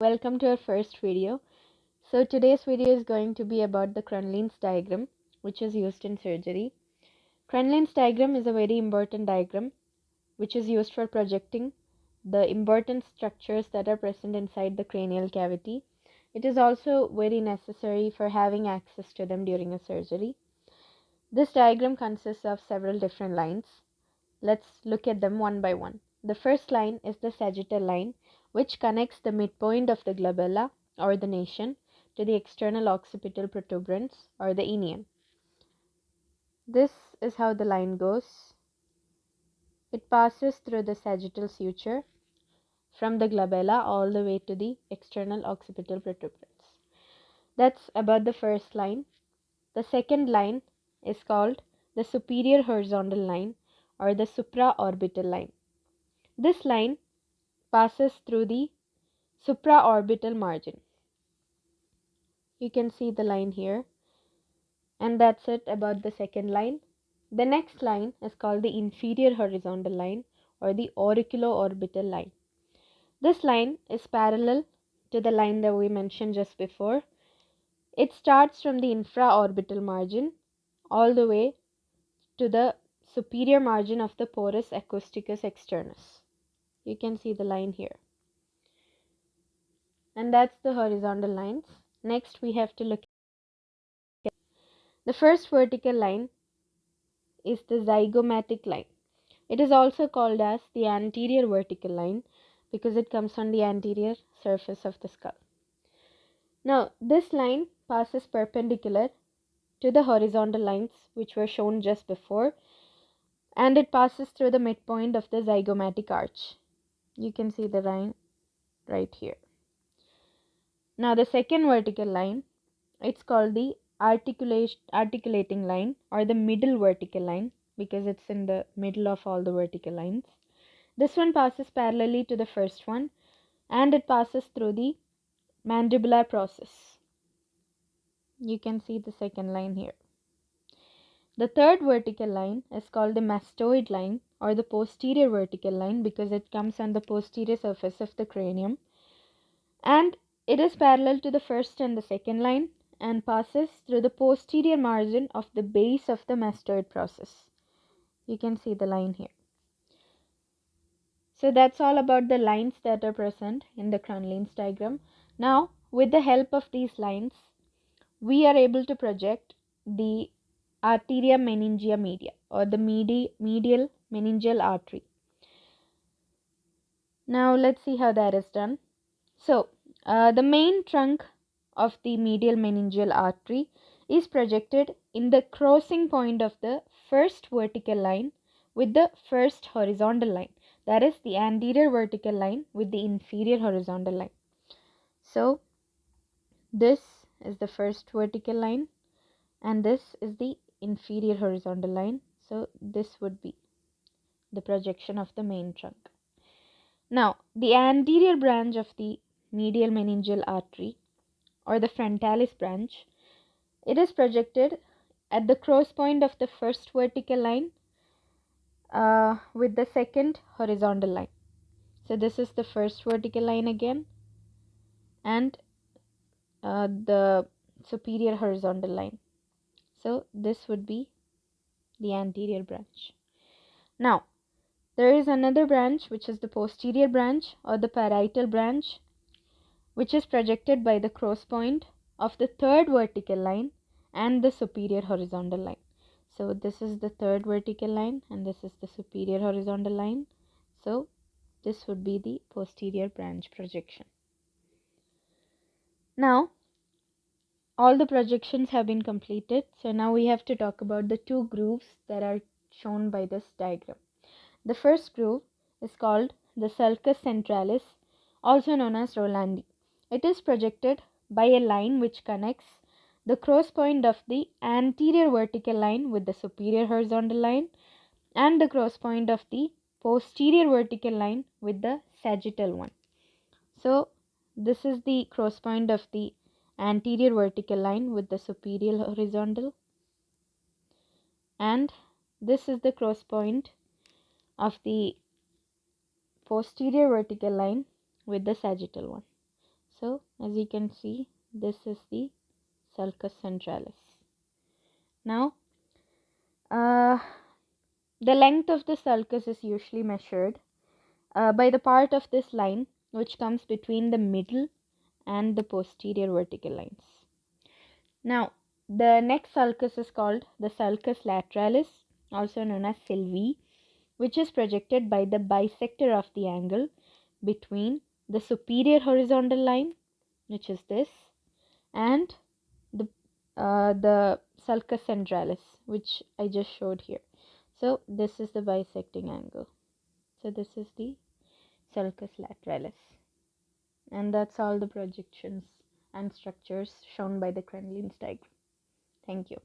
Welcome to our first video. So today's video is going to be about the Kronleins diagram, which is used in surgery. Kronleins diagram is a very important diagram which is used for projecting the important structures that are present inside the cranial cavity. It is also very necessary for having access to them during a surgery. This diagram consists of several different lines. Let's look at them one by one. The first line is the sagittal line, which connects the midpoint of the glabella or the nasion to the external occipital protuberance or the inion. This is how the line goes. It passes through the sagittal suture from the glabella all the way to the external occipital protuberance. That's about the first line. The second line is called the superior horizontal line or the supraorbital line. This line passes through the supraorbital margin. You can see the line here. And that's it about the second line. The next line is called the inferior horizontal line or the auriculo-orbital line. This line is parallel to the line that we mentioned just before. It starts from the infraorbital margin all the way to the superior margin of the porus acousticus externus. You can see the line here. And that's the horizontal lines. Next we have to look at the first vertical line is the zygomatic line. It is also called as the anterior vertical line because it comes on the anterior surface of the skull. Now, this line passes perpendicular to the horizontal lines which were shown just before, and it passes through the midpoint of the zygomatic arch. You can see the line right here. Now, the second vertical line, it's called the articulating line or the middle vertical line because it's in the middle of all the vertical lines. This one passes parallelly to the first one and it passes through the mandibular process. You can see the second line here. The third vertical line is called the mastoid line or the posterior vertical line because it comes on the posterior surface of the cranium, and it is parallel to the first and the second line and passes through the posterior margin of the base of the mastoid process. You can see the line here. So that's all about the lines that are present in the Kronleins diagram. Now, with the help of these lines, we are able to project the arteria meningia media or the medial meningeal artery. Now, let's see how that is done. So, the main trunk of the medial meningeal artery is projected in the crossing point of the first vertical line with the first horizontal line. That is the anterior vertical line with the inferior horizontal line. So, this is the first vertical line and this is the inferior horizontal line. So, this would be the projection of the main trunk. Now, the anterior branch of the medial meningeal artery or the frontalis branch, it is projected at the cross point of the first vertical line with the second horizontal line. So this is the first vertical line again and the superior horizontal line. So this would be the anterior branch. Now, there is another branch which is the posterior branch or the parietal branch, which is projected by the cross point of the third vertical line and the superior horizontal line. So this is the third vertical line and this is the superior horizontal line. So this would be the posterior branch projection. Now, all the projections have been completed. So now we have to talk about the two grooves that are shown by this diagram. The first groove is called the Sulcus Centralis, also known as Rolandi. It is projected by a line which connects the cross point of the anterior vertical line with the superior horizontal line and the cross point of the posterior vertical line with the sagittal one. So this is the cross point of the anterior vertical line with the superior horizontal, and this is the cross point of the posterior vertical line with the sagittal one. So as you can see, this is the Sulcus Centralis. Now the length of the sulcus is usually measured by the part of this line which comes between the middle and the posterior vertical lines. Now, the next sulcus is called the Sulcus Lateralis, also known as sylvi, which is projected by the bisector of the angle between the superior horizontal line, which is this, and the Sulcus Centralis, which I just showed here. So this is the bisecting angle. So this is the Sulcus Lateralis. And that's all the projections and structures shown by the Kronleins diagram. Thank you.